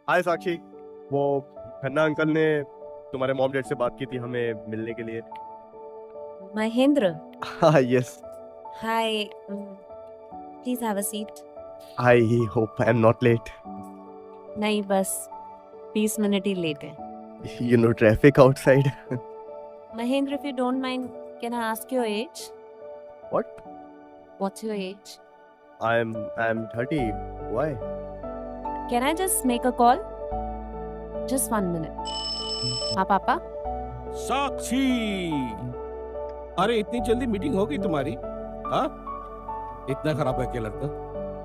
हाय साक्षी। वो खन्ना अंकल ने तुम्हारे मॉम डैड से बात की थी हमें मिलने के लिए। महेंद्र, हाँ yes. Hi, please have a seat. I hope I am not let. नहीं, बस 20 मिनट ही लेट है। You know traffic outside. Mahendra, if you don't mind, can I ask your age? What? What's your age? I am 30। Why? Can I just make a call? Just 1 minute. हाँ पापा। साक्षी, अरे इतनी जल्दी meeting हो गई तुम्हारी? हाँ, इतना खराब है क्या लड़का?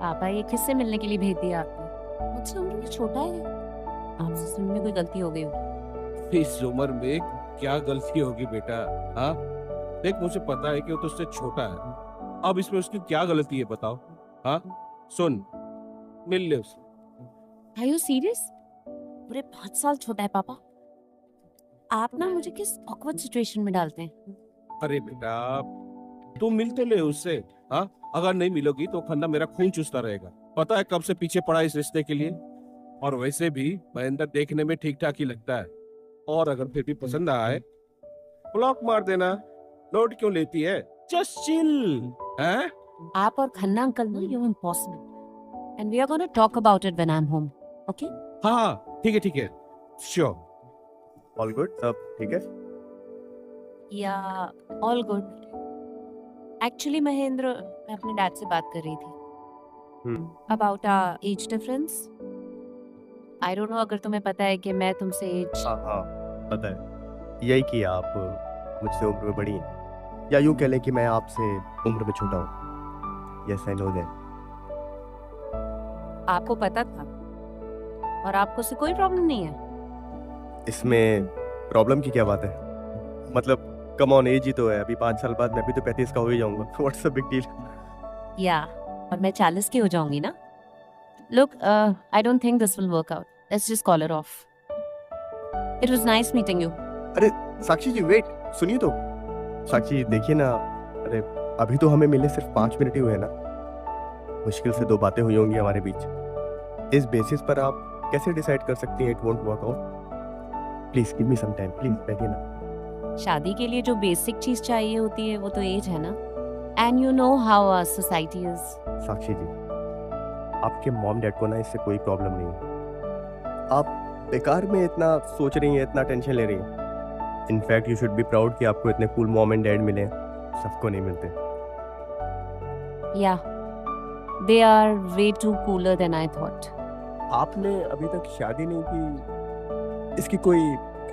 पापा, ये किससे मिलने के लिए भेज दिया आपने? मुझसे उम्र में छोटा है। आपसे सुनने में कोई गलती हो गई होगी। इस उम्र में क्या गलती होगी बेटा? हाँ, देख मुझे पता है कि वो तुझसे छोटा है। अब इसमें उसकी क्या गलती है बताओ? हाँ, सुन, मिल ले उससे। Are you serious? पूरे 5 साल छोटा है पापा। आप ना मुझे किस awkward सिचुएशन में डालते हैं। अरे बेटा, तुम मिल तो ले उससे। हाँ, अगर नहीं मिलोगी तो खन्ना मेरा खून चूसता रहेगा। पता है कब से पीछे पड़ा इस रिश्ते के लिए। और वैसे भी महेंद्र देखने में ठीक ठाक ही लगता है। और अगर फिर भी पसंद ना आए, ब्लॉक मार देना। लोड क्यों लेती है? Just chill. हैं? आप और खन्ना अंकल ना, you're impossible. And we are going to talk about it when I'm home. Okay? हाँ, ठीक है, श्योर। ऑल गुड, सब ठीक है? Yeah, all good. Actually, Mahendra, मैं अपने डैड से बात कर रही थी about our age difference. I don't know अगर तुम्हें पता है कि मैं तुमसे age हाँ हाँ, पता है। यही कि आप मुझसे उम्र में बड़ी हैं, या यूं कह लें कि मैं आपसे उम्र में छोटा हूँ। Yes I know that. आपको पता था और आपको से कोई प्रॉब्लम नहीं है। इसमें प्रॉब्लम की क्या बात है? मतलब कम ऑन एज ही तो है। अभी 5 साल बाद मैं भी तो 35 का हो ही जाऊंगा। What's the big deal? या और मैं 40 की हो जाऊंगी ना। Look, I don't think this will work out. Let's just call it off. It was nice meeting you. अरे साक्षी जी, वेट, सुनिए तो। साक्षी देखिए ना, अरे अभी तो हमें मिले सिर्फ 5 मिनट ही हुए ना। मुश्किल से 2 बातें हुई होंगी हमारे बीच। इस बेसिस पर आप कैसे डिसाइड कर सकती हैं it won't work out? Please give me some time, please, बैठिए ना। शादी के लिए जो बेसिक चीज चाहिए होती है वो तो एज है ना। And you know how our society is. Sakshi ji, आपके मॉम डैड को ना इससे कोई प्रॉब्लम नहीं है। आप बेकार में इतना सोच रही हैं, इतना टेंशन ले रही हैं। In fact you should be proud कि आपको इतने कूल मॉम एंड डैड मिले हैं। सबको नहीं मिलते। या they are way too cooler than I thought. आपने अभी तक शादी नहीं की, इसकी कोई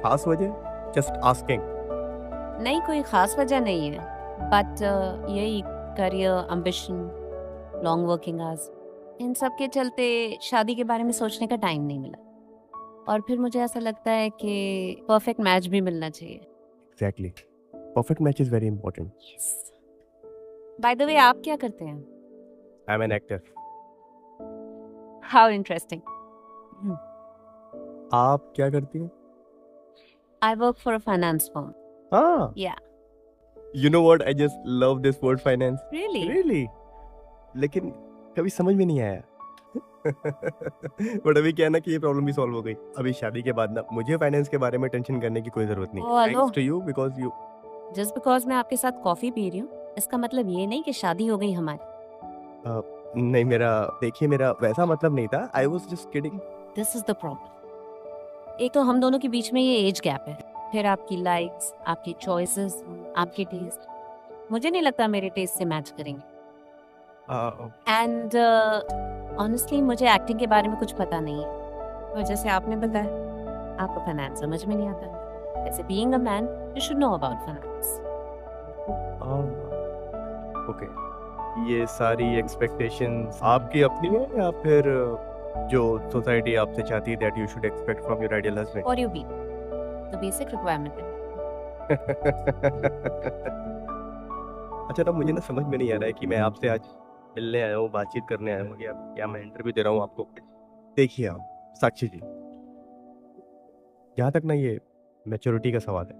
खास वजह? Just asking. नहीं, कोई खास वजह नहीं है, बट यही career ambition, long working hours, इन सब के चलते शादी के बारे में सोचने का टाइम नहीं मिला। और फिर मुझे ऐसा लगता है कि परफेक्ट मैच भी मिलना चाहिए। Exactly, perfect match is very important. By the way, आप क्या करते हैं? I am an actor. How interesting. आप क्या करती हैं? I work for a finance firm. हाँ, या you know what, I just love this word finance. Really? Really? लेकिन कभी समझ में नहीं आया। बट अभी क्या है ना कि ये प्रॉब्लम भी सॉल्व हो गई। अभी शादी के बाद ना मुझे फाइनेंस के बारे में टेंशन करने की कोई जरूरत नहीं। Oh, hello. Thanks to you, because you. Just because मैं आपके साथ कॉफी पी रही हूँ इसका मतलब ये नहीं कि शादी हो गई हमारी। नहीं, मेरा देखिए, मेरा वैसा मतलब नहीं था। I was just kidding. This is the problem. एक तो हम दोनों के बीच में ये एज गैप है, फिर आपकी लाइक्स, आपकी चॉइसेस, आपके टेस्ट मुझे नहीं लगता मेरे टेस्ट से मैच करेंगे। एंड ऑनेस्टली मुझे एक्टिंग के बारे में कुछ पता नहीं है। और जैसे आपने बताया आपको फाइनेंस समझ में नहीं आता। वैसे being a man you should know about finance. Okay, ये सारी एक्सपेक्टेशंस आपकी अपनी है या फिर जो सोसाइटी आपसे चाहती है that you should expect from your ideal husband? What you mean? The basic requirement है। अच्छा ना, मुझे ना समझ में नहीं आ रहा है कि मैं आपसे आज मिलने आया हूँ, बातचीत करने आया हूँ, या मैं इंटरव्यू दे रहा हूँ आपको। देखिए आप साक्षी जी, जहाँ तक ना ये मैच्योरिटी का सवाल है,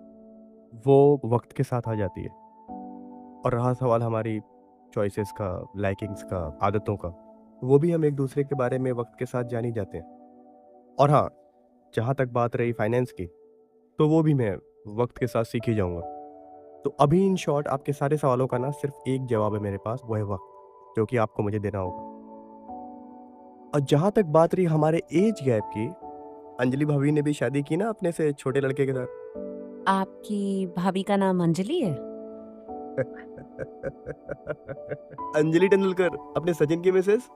वो वक्त के साथ आ जाती है। और रहा सवाल हमारी चॉइसेस का, लाइकिंग्स का, आदतों का, वो भी हम एक दूसरे के बारे में वक्त के साथ जान ही जाते हैं। और हाँ, जहाँ तक बात रही फाइनेंस की, तो वो भी मैं वक्त के साथ सीख ही जाऊंगा। तो अभी इन शॉर्ट आपके सारे सवालों का ना सिर्फ एक जवाब है मेरे पास, वो है वक्त, जो कि आपको मुझे देना होगा। और जहाँ तक बात रही हमारे एज गैप की, अंजलि भाभी ने भी शादी की ना अपने से छोटे लड़के के साथ। आपकी भाभी का नाम अंजलि है? अंजलि तेंदुलकर, अपने सचिन की मिसेस।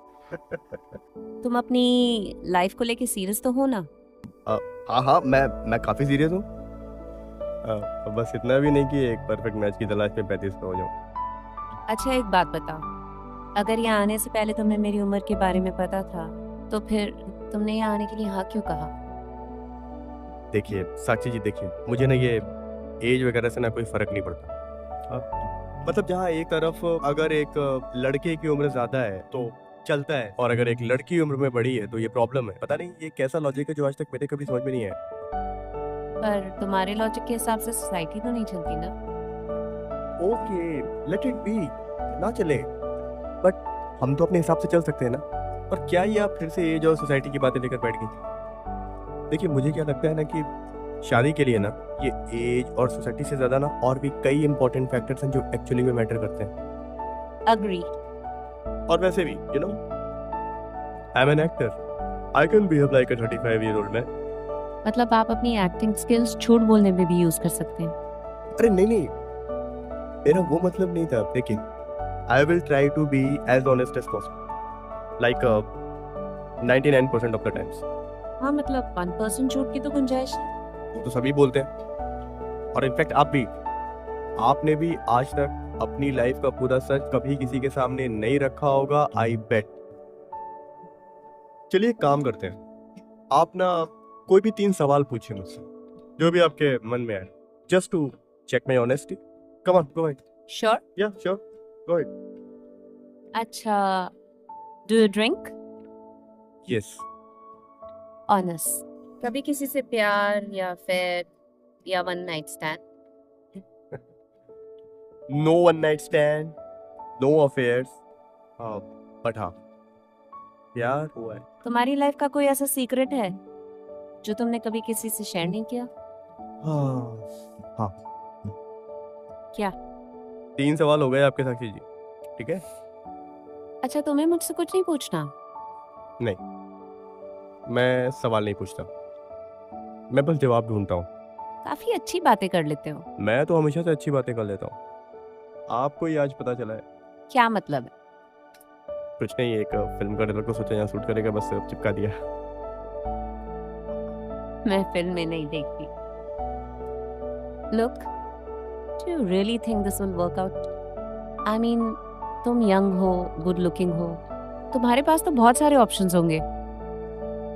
तुम अपनी लाइफ को लेके सीरियस तो हो ना? हाँ हाँ, मैं काफी सीरियस हूँ। बस इतना भी नहीं कि एक परफेक्ट मैच की तलाश में 35 पे हो जाऊँ। अच्छा एक बात बताओ, अगर यहाँ आने से पहले तुम्हें मेरी उम्र के बारे में पता था तो फिर तुमने यहाँ आने के लिए हाँ क्यों कहा? देखिए साक्षी जी, देखिए मुझे ना ये एज वगैरह से ना कोई फर्क नहीं पड़ता। मतलब जहाँ एक तरफ अगर एक लड़के की उम्र ज्यादा है तो चलता है, और अगर एक लड़की की उम्र में बड़ी है तो ये प्रॉब्लम है। पता नहीं ये कैसा लॉजिक है जो आज तक मेरे कभी समझ में नहीं आया। पर तुम्हारे लॉजिक के हिसाब से सोसाइटी तो नहीं चलती ना। ओके, लेट इट बी, ना चले, बट हम तो अपने हिसाब से चल सकते हैं ना। और क्या ये आप फिर से एज और सोसाइटी की बातें लेकर बैठ गई? देखिए मुझे क्या लगता है ना कि शादी के लिए ना ये एज और सोसाइटी से ज्यादा ना और भी कई इंपॉर्टेंट फैक्टर्स हैं जो एक्चुअली में मैटर करते हैं। अग्री। और वैसे भी you know, I am an actor, I can behave like a 35-year-old man. मतलब आप अपनी एक्टिंग स्किल्स झूठ बोलने में भी यूज कर सकते हैं? अरे नहीं नहीं, मेरा वो मतलब नहीं था। लेकिन I will try to be as honest as possible, like 99% of the times. हाँ मतलब 1% झूठ की तो गुंजाइश है। वो तो सभी बोलते हैं, और इनफैक्ट आप भी, आपने भी आज तक अपनी लाइफ का पूरा सच कभी किसी के सामने नहीं रखा होगा, आई बेट। चलिए एक काम करते हैं, आप ना कोई भी 3 सवाल पूछिए मुझसे, जो भी आपके मन में आए, just to check my honesty. Come on, go ahead. Sure? Yeah sure, go ahead. अच्छा, do you drink? Yes. Honest, कभी किसी से प्यार या फिर या one night stand? No one night stand, no affairs, but हाँ प्यार हुआ है। तुम्हारी लाइफ का कोई ऐसा सीक्रेट है जो तुमने कभी किसी से शेयर नहीं किया? हाँ। क्या? 3 सवाल हो गए आपके साक्षी जी, ठीक है? अच्छा तुम्हें मुझसे कुछ नहीं पूछना? नहीं, मैं सवाल नहीं पूछता, मैं बस जवाब ढूंढता हूँ। काफी अच्छी बातें कर लेते हो। मैं तो हमेशा से अच्छी बातें कर लेता हूँ, आपको ही आज पता चला है। क्या मतलब है? कुछ नहीं, एक फिल्म का डायलॉग को सोचा यहाँ शूट करेगा, बस चिपका दिया। मैं फिल्म में नहीं देखती। Look, do you really think this will work out? I mean, तुम यंग हो, गुड लुकिंग हो, तुम्हारे पास तो बहुत सारे ऑप्शंस होंगे।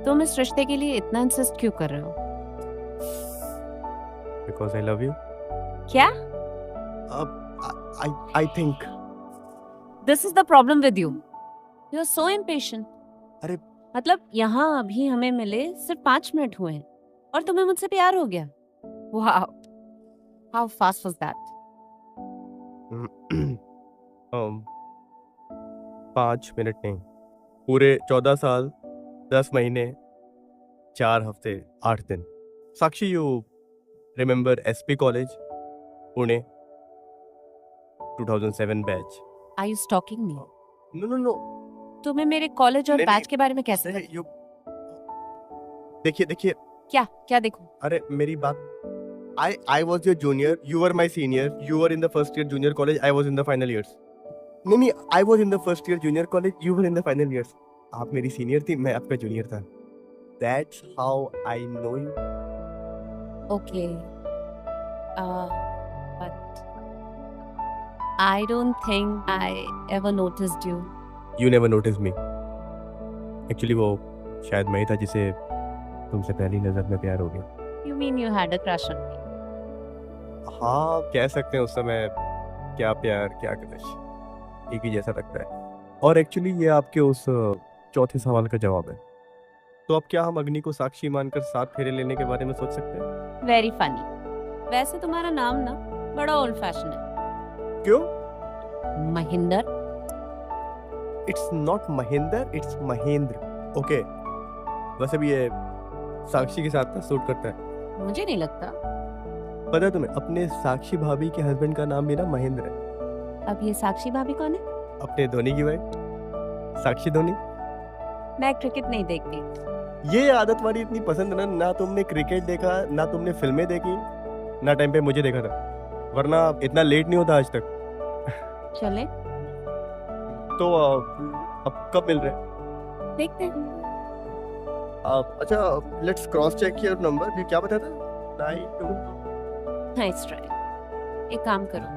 तुम इस रिश्ते के लिए इतना इंसिस्ट क्यों कर रहे हो? Because I love you. क्या? I think this is the problem with you, you are so impatient. अरे मतलब यहाँ अभी हमें मिले सिर्फ 5 मिनट हुए हैं और तुम्हें मुझसे प्यार हो गया। Wow, how fast was that? 5 minute नहीं, पूरे 14 साल 10 महीने 4 हफ्ते 8 दिन। Sakshi, you remember SP college Pune, 2007 batch? Are you stalking me? No no no, तुम्हें मेरे कॉलेज और नहीं, बैच के बारे में कैसे पता? यू देखिए देखिए, क्या क्या देखो? अरे मेरी बात, I was your junior, you were my senior, you were in the first year junior college, I was in the final years. नहीं, I was in the first year junior college, you were in the final years. आप मेरी senior थी, मैं आपका junior था. That's how I know you. Okay. But I don't think I ever noticed you. You never noticed me. Actually वो शायद मैं ही था जिसे तुमसे पहली नजर में प्यार हो गया. You mean you had a crush on me? हाँ, कह सकते हैं उस समय क्या प्यार क्या क्रश एक ही जैसा लगता है. और एक्चुअली ये आपके उस चौथे सवाल का जवाब है. तो अब क्या हम अग्नि को साक्षी मानकर 7 फेरे लेने के बारे में सोच सकते हैं? Very funny. वैसे तुम्हारा नाम ना बड़ा ओल्ड फैशन है. क्यों? Mahinder. It's not Mahendra, it's Mahendra. Okay, वैसे भी ये साक्षी के साथ सूट करता है। मुझे नहीं लगता। पता है तुम्हें, अपने साक्षी भाभी के हस्बैंड का नाम भी ना महेंद्र है। अब ये साक्षी भाभी कौन है? अपने धोनी की वाइफ साक्षी धोनी। मैं क्रिकेट नहीं देखती। ये आदत वाली इतनी पसंद है ना, ना तुमने क्रिकेट देखा ना तुमने फिल्में देखी ना टाइम पे मुझे देखा था, वरना इतना लेट नहीं होता आज तक। चले तो अब कब मिल रहे हैं? देखते हैं। अच्छा, let's cross check your number. ये क्या बताया था? 92। Nice try. एक काम करो,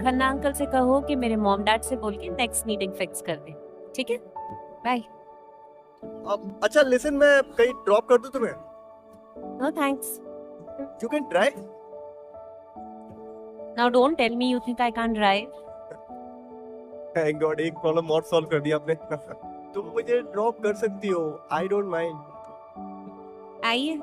खन्ना अंकल से कहो कि मेरे मॉम डैड से बोल के नेक्स्ट मीटिंग फिक्स कर दे। ठीक है, बाय। अच्छा लिसन, मैं कहीं ड्रॉप कर दूं तुम्हें? No thanks. You can try. Now don't tell me you think I can't drive. Thank God, एक प्रॉब्लम और सॉल्व कर दिया आपने। तुम मुझे ड्रॉप कर सकती हो, आई डोंट माइंड। आइए।